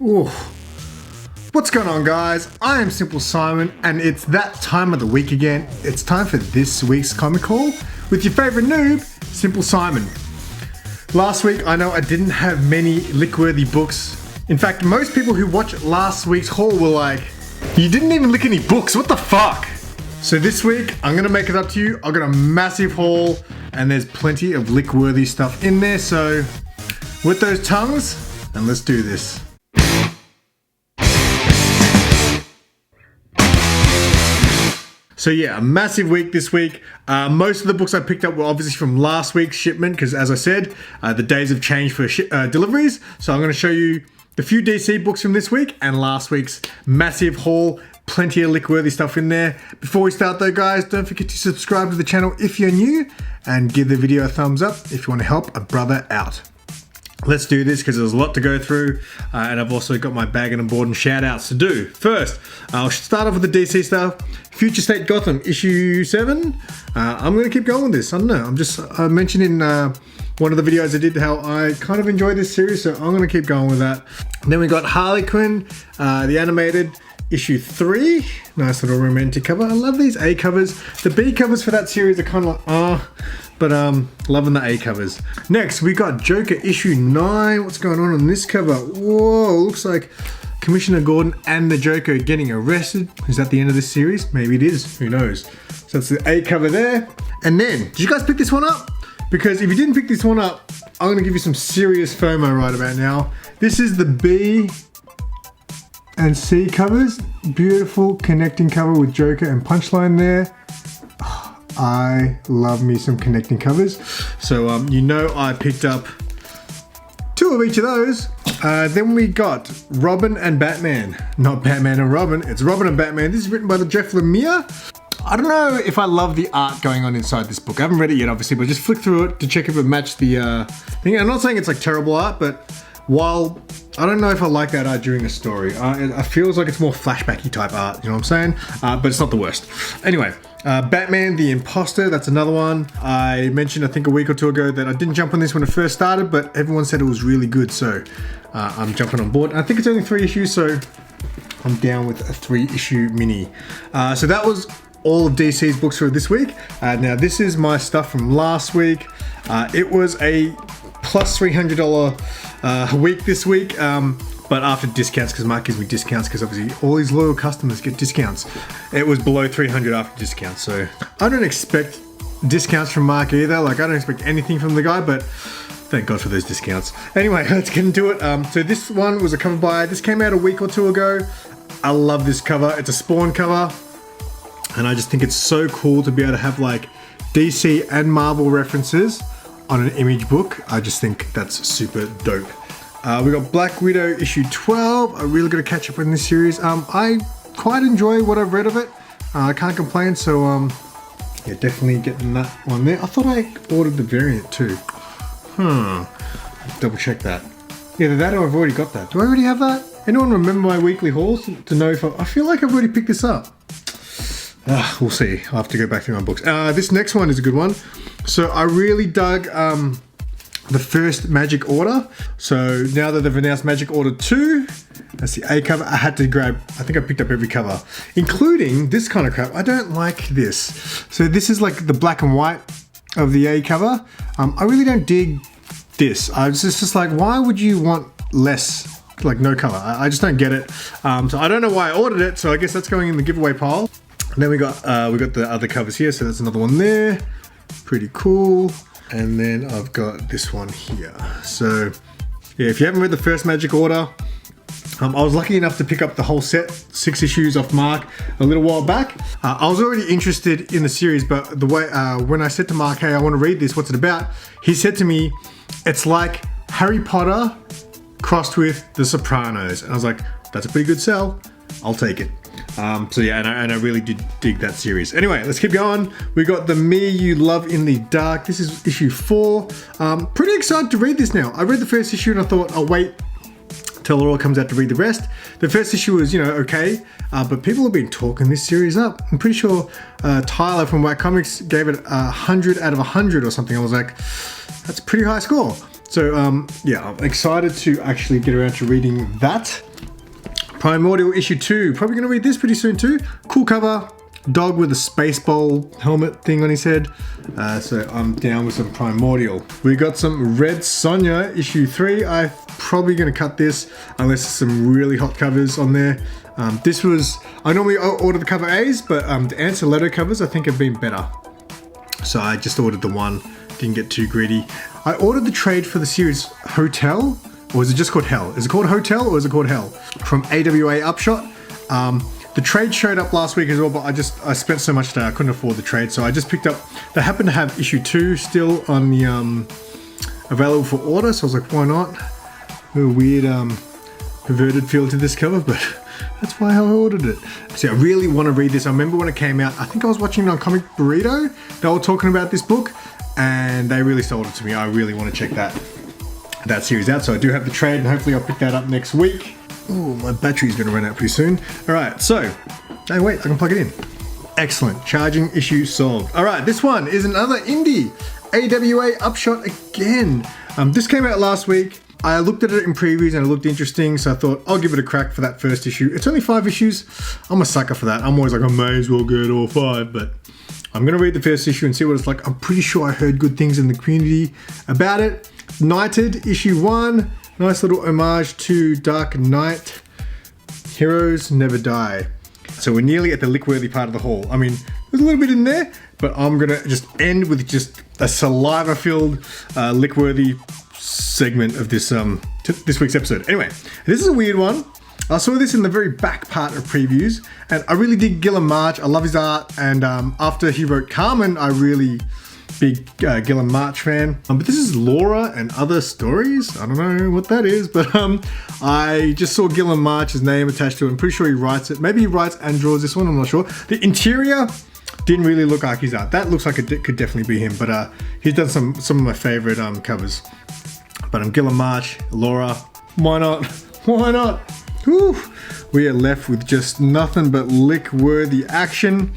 Ooh. What's going on, guys? I am Simple Simon, and it's that time of the week again. It's time for this week's comic haul with your favorite noob, Simple Simon. Last week, I know I didn't have many lick-worthy books. In fact, most people who watched last week's haul were like, you didn't even lick any books, what the fuck? So this week, I'm gonna make it up to you. I've got a massive haul, and there's plenty of lick-worthy stuff in there, so with those tongues, and let's do this. So yeah, a massive week this week. Most of the books I picked up were obviously from last week's shipment because, as I said, the days have changed for deliveries. So I'm going to show you the few DC books from this week and last week's massive haul. Plenty of lick-worthy stuff in there. Before we start though, guys, don't forget to subscribe to the channel if you're new and give the video a thumbs up if you want to help a brother out. Let's do this because there's a lot to go through, and I've also got my bagging and board and shout outs to do. First, I'll start off with the DC stuff. Future State Gotham, issue 7. I'm going to keep going with this. I don't know. I mentioned in one of the videos I did how I kind of enjoy this series, so I'm going to keep going with that. And then we got Harley Quinn, the animated, issue 3. Nice little romantic cover. I love these A covers. The B covers for that series are kind of like, but loving the A covers. Next, we got Joker issue 9. What's going on this cover? Whoa, looks like Commissioner Gordon and the Joker getting arrested. Is that the end of this series? Maybe it is, who knows? So that's the A cover there. And then, did you guys pick this one up? Because if you didn't pick this one up, I'm gonna give you some serious FOMO right about now. This is the B and C covers. Beautiful connecting cover with Joker and Punchline there. I love me some connecting covers. So you know I picked up 2 of each of those. Then we got Robin and Batman. Not Batman and Robin, it's Robin and Batman. This is written by Jeff Lemire. I don't know if I love the art going on inside this book. I haven't read it yet, obviously, but just flick through it to check if it matched the thing. I'm not saying it's like terrible art, but while I don't know if I like that art during a story, it feels like it's more flashbacky type art, you know what I'm saying? But it's not the worst. Anyway, Batman the Imposter, that's another one. I mentioned I think a week or 2 ago that I didn't jump on this when it first started, but everyone said it was really good, so I'm jumping on board. And I think it's only 3 issues, so I'm down with a 3-issue mini. So that was all of DC's books for this week. Now this is my stuff from last week. It was a plus $300 week this week, but after discounts, because Mark gives me discounts because obviously all these loyal customers get discounts. It was below 300 after discounts, so I don't expect discounts from Mark either. Like, I don't expect anything from the guy, but thank God for those discounts. Anyway, let's get into it. So this one was a cover by, this came out a week or 2 ago. I love this cover. It's a Spawn cover, and I just think it's so cool to be able to have like DC and Marvel references on an image book. I just think that's super dope. We got Black Widow issue 12. I really got to catch up in this series. I quite enjoy what I've read of it. I can't complain, so yeah, definitely getting that one there. I thought I ordered the variant too. Double check that. Either that or I've already got that. Do I already have that? Anyone remember my weekly hauls to know if I feel like I've already picked this up. We'll see. I'll have to go back through my books. This next one is a good one. So I really dug the first Magic Order. So now that they've announced Magic Order 2, that's the A cover, I had to grab, I think I picked up every cover, including this kind of crap. I don't like this. So this is like the black and white of the A cover. I really don't dig this. It's just like, why would you want less, like no color? I just don't get it. So I don't know why I ordered it, so I guess that's going in the giveaway pile. And then we got the other covers here, so that's another one there. Pretty cool. And then I've got this one here. So yeah, if you haven't read the first Magic Order, I was lucky enough to pick up the whole set, 6 issues off Mark a little while back. I was already interested in the series, but the way when I said to Mark, hey, I want to read this, what's it about? He said to me, it's like Harry Potter crossed with The Sopranos. And I was like, that's a pretty good sell. I'll take it. So yeah, and I really did dig that series. Anyway, let's keep going. We got The Me You Love in the Dark. This is issue 4. Pretty excited to read this now. I read the first issue and I thought, I'll wait till it all comes out to read the rest. The first issue was, you know, okay, but people have been talking this series up. I'm pretty sure Tyler from White Comics gave it 100 out of 100 or something. I was like, that's a pretty high score. So yeah, I'm excited to actually get around to reading that. Primordial issue 2. Probably going to read this pretty soon too. Cool cover. Dog with a space bowl helmet thing on his head. So I'm down with some Primordial. We got some Red Sonja issue 3. I'm probably going to cut this unless there's some really hot covers on there. This was, I normally order the cover A's, but the Answer Letter covers I think have been better. So I just ordered the one, didn't get too greedy. I ordered the trade for the series Hotel, or is it just called Hell? Is it called Hotel or is it called Hell? From AWA Upshot. The trade showed up last week as well, but I spent so much that I couldn't afford the trade, so I just picked up, they happen to have issue 2 still on the available for order, so I was like, why not? A little weird perverted feel to this cover, but that's why I ordered it. See, I really want to read this. I remember when it came out, I think I was watching it on Comic Burrito. They were talking about this book and they really sold it to me. I really want to check that series out. So I do have the trade and hopefully I'll pick that up next week. Oh, my battery's going to run out pretty soon. All right, so, hey, wait, I can plug it in. Excellent, charging issue solved. All right, this one is another indie, AWA Upshot again. This came out last week. I looked at it in previews and it looked interesting, so I thought I'll give it a crack for that first issue. It's only 5 issues. I'm a sucker for that. I'm always like, I may as well get all 5, but I'm gonna read the first issue and see what it's like. I'm pretty sure I heard good things in the community about it. Knighted, issue 1. Nice little homage to Dark Knight. Heroes never die. So we're nearly at the Lickworthy part of the haul. I mean, there's a little bit in there, but I'm gonna just end with just a saliva-filled Lickworthy segment of this this week's episode. Anyway, this is a weird one. I saw this in the very back part of previews, and I really dig Gilliam March. I love his art, and after he wrote Carmen, I really big Gilliam March fan. But this is Laura and Other Stories. I don't know what that is, but I just saw Gilliam March's name attached to it. I'm pretty sure he writes it. Maybe he writes and draws this one, I'm not sure. The interior didn't really look like his art. That looks like it could definitely be him, but he's done some of my favorite covers. But I'm Gilliam March, Laura, why not? Why not? Whew. We are left with just nothing but lick-worthy action.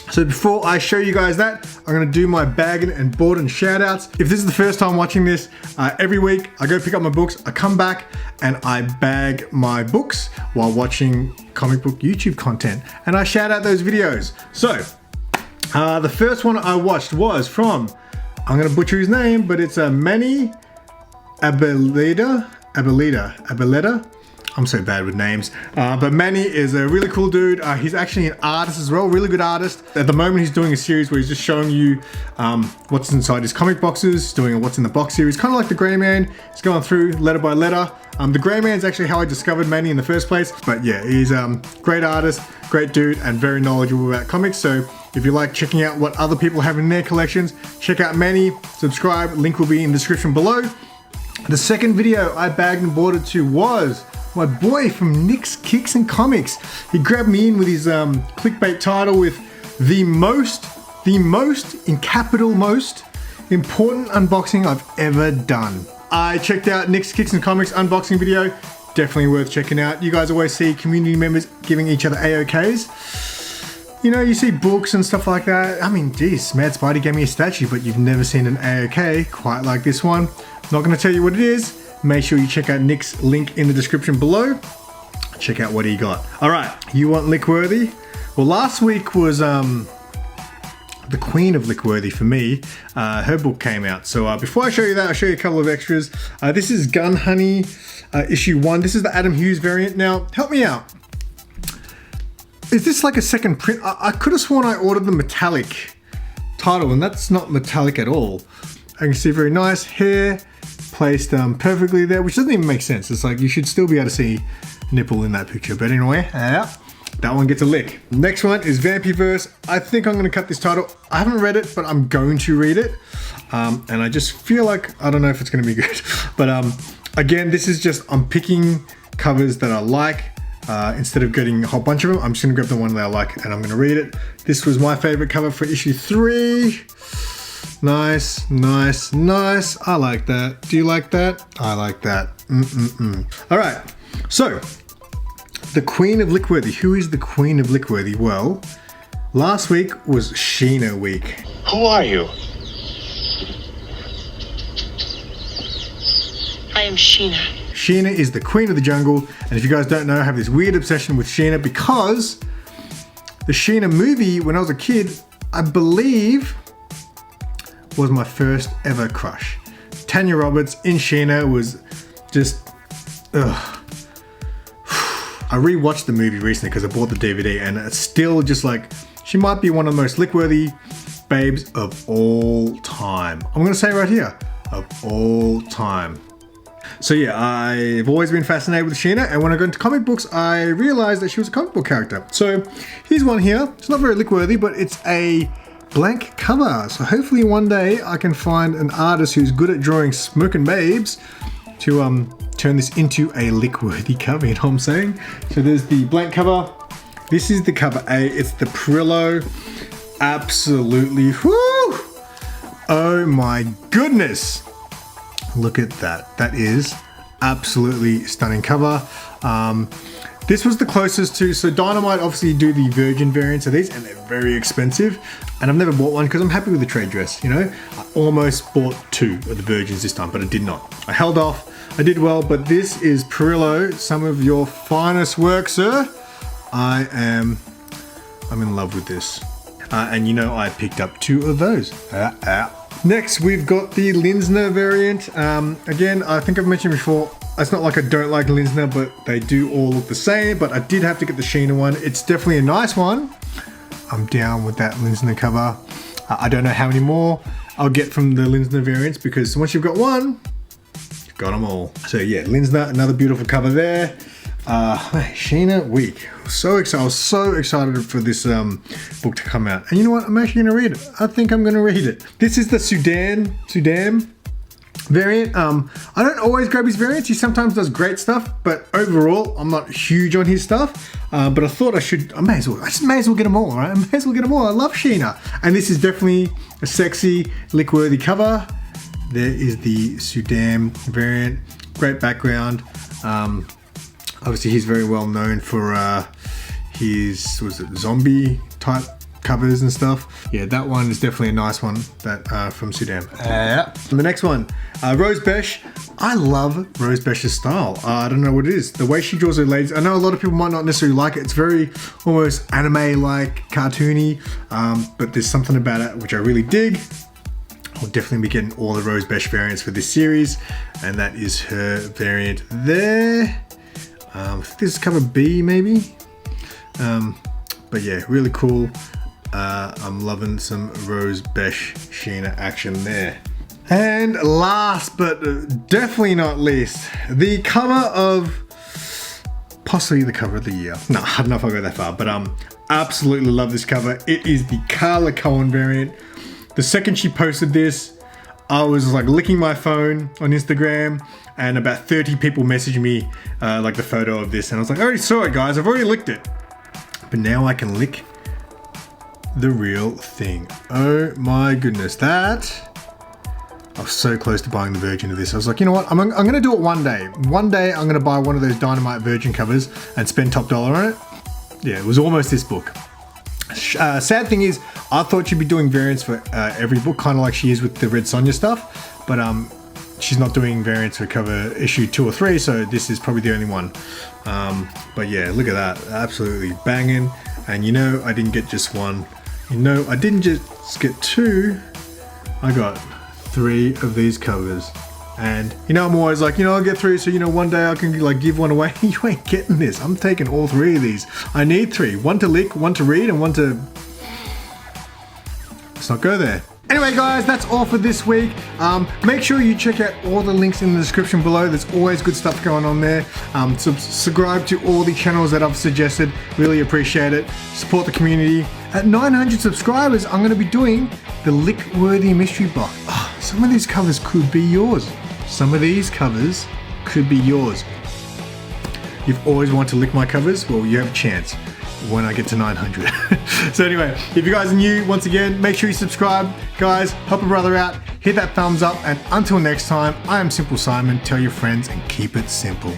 So before I show you guys that, I'm gonna do my bagging and boarding shout outs. If this is the first time watching this, every week I go pick up my books, I come back and I bag my books while watching comic book YouTube content. And I shout out those videos. So, the first one I watched was from, I'm gonna butcher his name, but it's Manny Abeleda. I'm so bad with names, but Manny is a really cool dude. He's actually an artist as well, really good artist. At the moment he's doing a series where he's just showing you what's inside his comic boxes. He's doing a what's in the box series, kind of like the Grey Man. He's going through letter by letter. The Grey Man is actually how I discovered Manny in the first place, but yeah, he's a great artist, great dude, and very knowledgeable about comics. So if you like checking out what other people have in their collections, check out Manny, subscribe, link will be in the description below. The second video I bagged and boarded to was my boy from Nick's Kicks and Comics. He grabbed me in with his clickbait title with the most, in capital most, important unboxing I've ever done. I checked out Nick's Kicks and Comics unboxing video. Definitely worth checking out. You guys always see community members giving each other AOKs. You know, you see books and stuff like that. I mean, geez, Mad Spidey gave me a statue, but you've never seen an AOK quite like this one. Not gonna tell you what it is. Make sure you check out Nick's link in the description below. Check out what he got. All right, you want Lickworthy? Well, last week was the Queen of Lickworthy for me. Her book came out. So before I show you that, I'll show you a couple of extras. This is Gun Honey issue 1. This is the Adam Hughes variant. Now, help me out. Is this like a second print? I could have sworn I ordered the metallic title, and that's not metallic at all. I can see very nice hair placed perfectly there, which doesn't even make sense. It's like you should still be able to see nipple in that picture. But anyway, that one gets a lick. Next one is Vampyverse. I think I'm going to cut this title. I haven't read it, but I'm going to read it. And I just feel like, I don't know if it's going to be good. But again, this is just, I'm picking covers that I like. Instead of getting a whole bunch of them, I'm just going to grab the one that I like and I'm going to read it. This was my favorite cover for issue 3. Nice, nice, nice. I like that. Do you like that? I like that. All right, so the Queen of Lickworthy. Who is the Queen of Lickworthy? Well, last week was Sheena week. Who are you? am Sheena. Sheena is the queen of the jungle, and if you guys don't know, I have this weird obsession with Sheena because the Sheena movie, when I was a kid, I believe was my first ever crush. Tanya Roberts in Sheena was just, ugh. I rewatched the movie recently because I bought the DVD, and it's still just like, she might be one of the most lick-worthy babes of all time. I'm gonna say right here, of all time. So yeah, I've always been fascinated with Sheena, and when I got into comic books, I realized that she was a comic book character. So here's one here. It's not very lick-worthy, but it's a blank cover. So hopefully one day I can find an artist who's good at drawing smoking babes to turn this into a lick-worthy cover, you know what I'm saying? So there's the blank cover. This is the cover A. It's the Perillo. Absolutely, whoo! Oh my goodness. Look at that. That is absolutely stunning cover. This was the closest to, so Dynamite obviously do the Virgin variants of these, and they're very expensive. And I've never bought one because I'm happy with the trade dress, you know? I almost bought 2 of the Virgins this time, but I did not. I held off. I did well, but this is Perillo, some of your finest work, sir. I'm in love with this. And you know, I picked up 2 of those. Next, we've got the Linsner variant. Again, I think I've mentioned before, it's not like I don't like Linsner, but they do all look the same, but I did have to get the Sheena one. It's definitely a nice one. I'm down with that Linsner cover. I don't know how many more I'll get from the Linsner variants, because once you've got one, you've got them all. So yeah, Linsner, another beautiful cover there. Sheena week. So excited. I was so excited for this book to come out. And you know what? I'm actually gonna read it. I think I'm gonna read it. This is the Sudan variant. I don't always grab his variants. He sometimes does great stuff, but overall, I'm not huge on his stuff. But I thought I just may as well get them all, right? I may as well get them all. I love Sheena. And this is definitely a sexy, lick-worthy cover. There is the Sudan variant. Great background. Obviously, he's very well known for his, was it zombie type covers and stuff. Yeah, that one is definitely a nice one, that from Sudan. The next one, Rose Besh. I love Rose Besh's style. I don't know what it is. The way she draws her ladies, I know a lot of people might not necessarily like it. It's very almost anime-like, cartoony, but there's something about it which I really dig. I'll definitely be getting all the Rose Besh variants for this series, and that is her variant there. This is cover B maybe, but yeah, really cool. I'm loving some Rose Besh Sheena action there. And last but definitely not least, the cover of, possibly the cover of the year. No, I don't know if I'll go that far, but absolutely love this cover. It is the Carla Cohen variant. The second she posted this, I was like licking my phone on Instagram, and about 30 people messaged me like the photo of this, and I was like, I already saw it, guys. I've already licked it. But now I can lick the real thing. Oh my goodness, that. I was so close to buying the Virgin of this. I was like, you know what? I'm gonna do it one day. One day I'm gonna buy one of those Dynamite Virgin covers and spend top dollar on it. Yeah, it was almost this book. Sad thing is, I thought she'd be doing variants for every book, kind of like she is with the Red Sonja stuff, but she's not doing variants for cover issue 2 or 3, so this is probably the only one. But yeah, look at that, absolutely banging. And you know, I didn't get just one. You know, I didn't just get 2. I got 3 of these covers. And you know, I'm always like, you know, I'll get 3, so you know, one day I can like give one away. You ain't getting this. I'm taking all 3 of these. I need 3. One to lick, one to read, and one to... Let's not go there. Anyway guys, that's all for this week. Make sure you check out all the links in the description below. There's always good stuff going on there. Subscribe to all the channels that I've suggested. Really appreciate it. Support the community. At 900 subscribers, I'm going to be doing the Lick-worthy mystery box. Oh, some of these covers could be yours. Some of these covers could be yours. You've always wanted to lick my covers? Well, you have a chance when I get to 900. So anyway, if you guys are new, once again, make sure you subscribe. Guys, help a brother out, hit that thumbs up, and until next time, I am Simple Simon. Tell your friends and keep it simple.